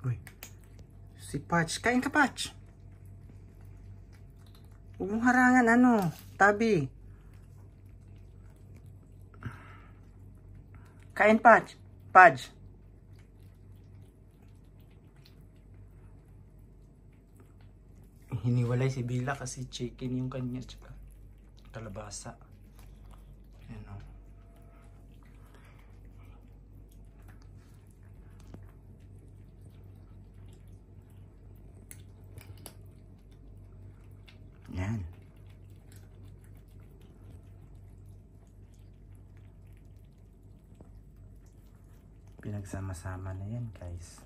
Uy. Si Patch. Kain ka, Patch. Huwag mong harangan, ano. Tabi. Kain, Patch. Patch. Hiniwalay si Bila kasi chicken yung kanya. Tsaka kalabasa. Ayan o. Yan. Pinagsama-sama na yan, guys.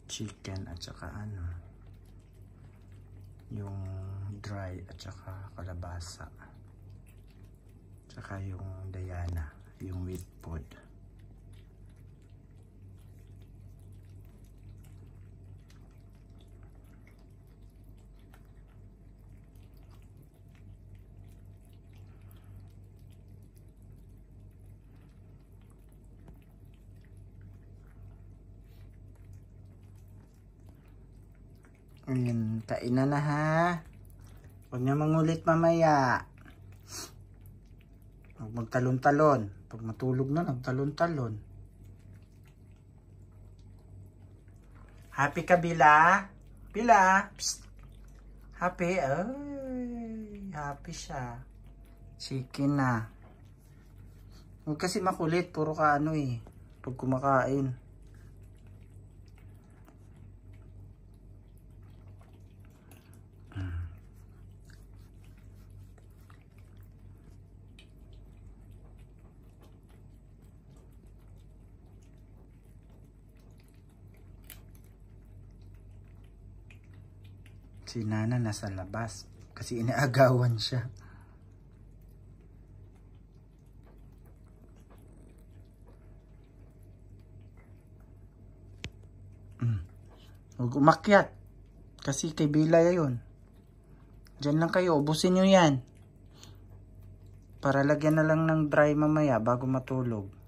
Chicken at saka ano, yung dry at saka kalabasa. Tsaka yung Diana, yung wheat pod. Ayan, kainan na ha. Huwag niya mangulit mamaya. Huwag magtalon-talon. Pag matulog na, nagtalon-talon. Happy ka, Bila? Bila? Psst. Happy? Ay, happy siya. Chicken na. Huwag kasi makulit. Puro ka ano eh. Pag kumakain. Si Nana nasa labas kasi inaagawan siya. Huwag umakyat kasi kay Bila yun. Diyan lang kayo, ubusin nyo yan para lagyan na lang ng dry mamaya bago matulog.